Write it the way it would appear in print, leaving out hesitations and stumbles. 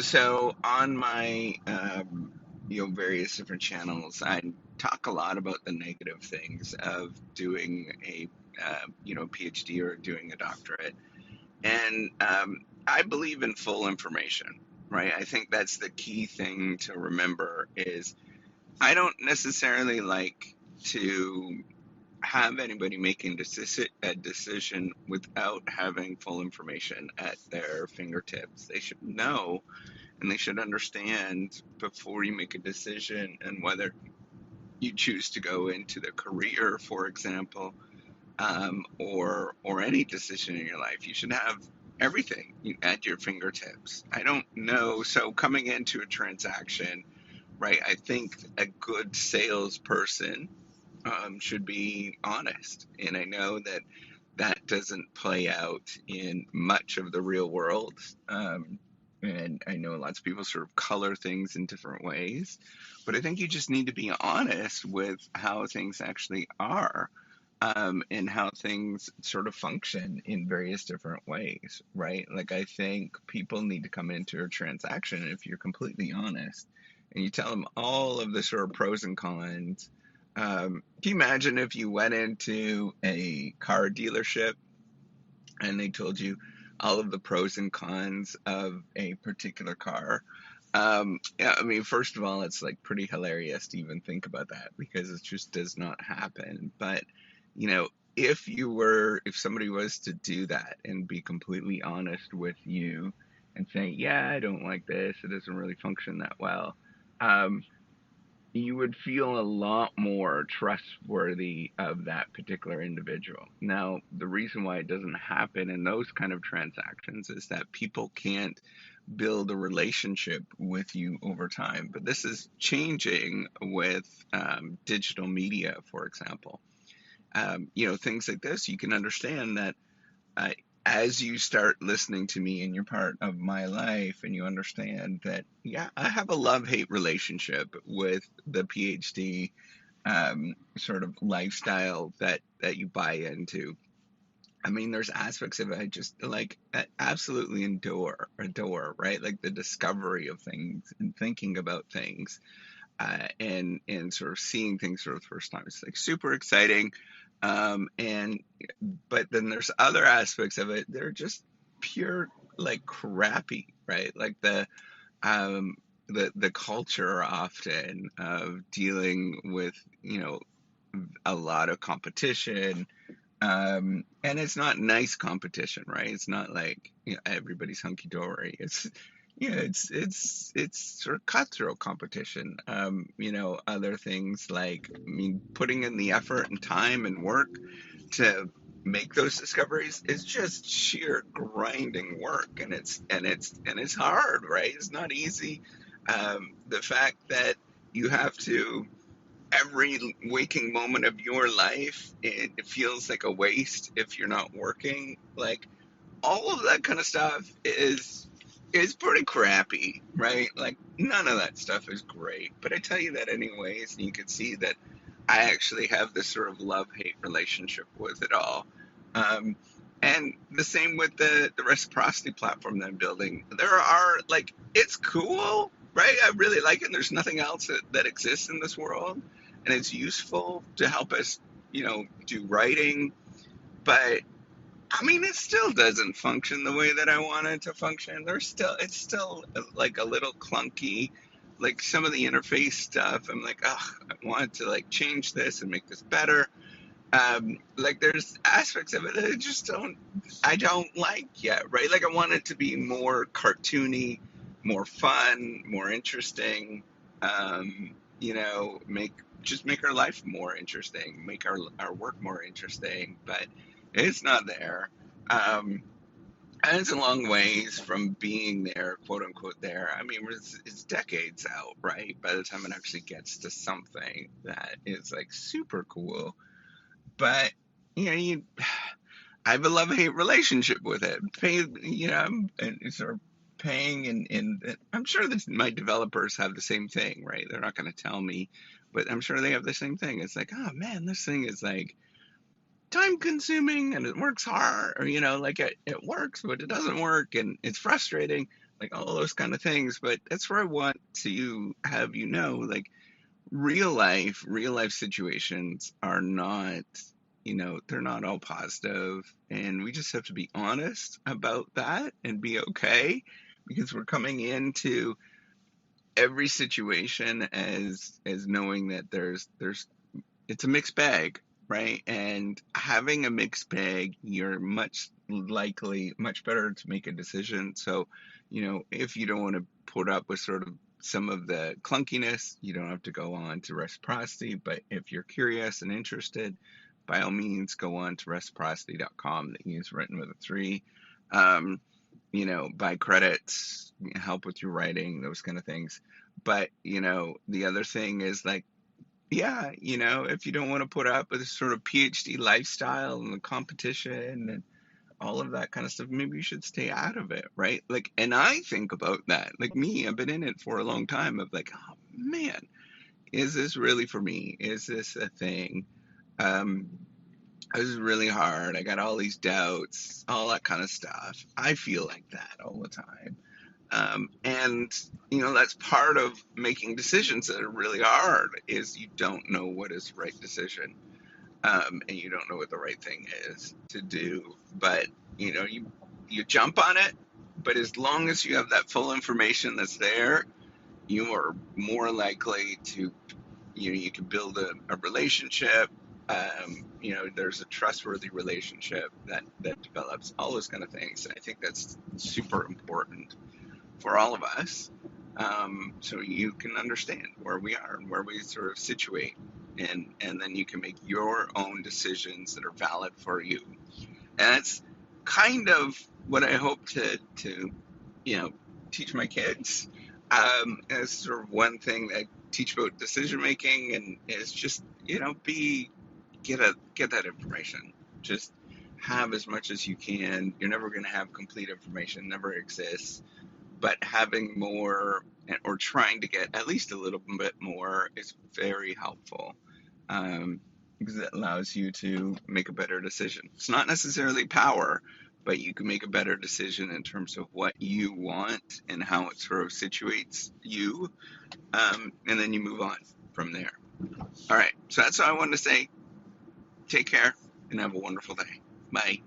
So on my various different channels, I talk a lot about the negative things of doing a PhD or doing a doctorate, and I believe in full information, right? I think that's the key thing to remember is I don't necessarily like to have anybody making a decision without having full information at their fingertips. They should know and they should understand before you make a decision and whether you choose to go into the career, for example, or any decision in your life. You should have everything at your fingertips. I don't know. So coming into a transaction, right? I think a good salesperson should be honest, and I know that that doesn't play out in much of the real world. And I know lots of people sort of color things in different ways, but I think you just need to be honest with how things actually are, and how things sort of function in various different ways, right? Like, I think people need to come into a transaction, and if you're completely honest and you tell them all of the sort of pros and cons. Can you imagine if you went into a car dealership and they told you all of the pros and cons of a particular car? Yeah, I mean, first of all, it's like pretty hilarious to even think about that because it just does not happen. But, you know, if somebody was to do that and be completely honest with you and say, yeah, I don't like this, it doesn't really function that well, um, you would feel a lot more trustworthy of that particular individual. Now, the reason why it doesn't happen in those kind of transactions is that people can't build a relationship with you over time. But this is changing with digital media, for example. Things like this, you can understand that uh, as you start listening to me and you're part of my life and you understand that, yeah, I have a love hate relationship with the PhD sort of lifestyle that you buy into. I mean, there's aspects of it I just like absolutely adore, right? Like the discovery of things and thinking about things, and sort of seeing things for the first time. It's like super exciting. And but then there's other aspects of it that are just pure like crappy, right? Like um the culture often of dealing with, a lot of competition. And it's not nice competition, right? It's not like, everybody's hunky dory. It's sort of cutthroat competition. Other things like, I mean, putting in the effort and time and work to make those discoveries is just sheer grinding work, and it's hard, right? It's not easy. The fact that you have to every waking moment of your life, it feels like a waste if you're not working. Like, all of that kind of stuff is pretty crappy, right? Like, none of that stuff is great. But I tell you that anyways, and you can see that I actually have this sort of love-hate relationship with it all. Um, and the same with the reciprocity platform that I'm building. There are, like, it's cool, right? I really like it. There's nothing else that exists in this world, and it's useful to help us, do writing. But I mean, it still doesn't function the way that I want it to function. It's still like a little clunky. Like some of the interface stuff, I'm like, oh, I want to like change this and make this better. Like there's aspects of it that I don't like yet, right? Like I want it to be more cartoony, more fun, more interesting. Make our life more interesting, make our work more interesting, but it's not there. Um, and it's a long ways from being there, quote unquote, there. I mean, it's decades out, right? By the time it actually gets to something that is like super cool. But, you I have a love hate relationship with it. And it's sort of paying, and I'm sure that my developers have the same thing, right? They're not going to tell me, but I'm sure they have the same thing. It's like, oh man, this thing is like time consuming and it works hard, or like it works but it doesn't work and it's frustrating, like all those kind of things. But that's where I want to have like real life situations are not, they're not all positive, and we just have to be honest about that and be okay, because we're coming into every situation as knowing that there's it's a mixed bag, right? And having a mixed bag, you're much better to make a decision. So, if you don't want to put up with sort of some of the clunkiness, you don't have to go on to reciprocity. But if you're curious and interested, by all means, go on to reciprocity.com. The E is written with a three. Um, buy credits, help with your writing, those kind of things. But, the other thing is like, yeah, if you don't want to put up with this sort of PhD lifestyle and the competition and all of that kind of stuff, maybe you should stay out of it, right? Like, and I think about that. Like me, I've been in it for a long time of like, oh man, is this really for me? Is this a thing? Um, this is really hard. I got all these doubts, all that kind of stuff. I feel like that all the time. And that's part of making decisions that are really hard, is you don't know what is the right decision, and you don't know what the right thing is to do. But you jump on it. But as long as you have that full information that's there, you are more likely to, you can build a relationship. There's a trustworthy relationship that develops, all those kind of things. And I think that's super important for all of us, so you can understand where we are and where we sort of situate, and then you can make your own decisions that are valid for you. And that's kind of what I hope to teach my kids, as sort of one thing that I teach about decision making, and is just get that information. Just have as much as you can. You're never going to have complete information, never exists, but having more, or trying to get at least a little bit more, is very helpful, because it allows you to make a better decision. It's not necessarily power, but you can make a better decision in terms of what you want and how it sort of situates you, and then you move on from there. All right, so that's all I wanted to say. Take care and have a wonderful day. Bye.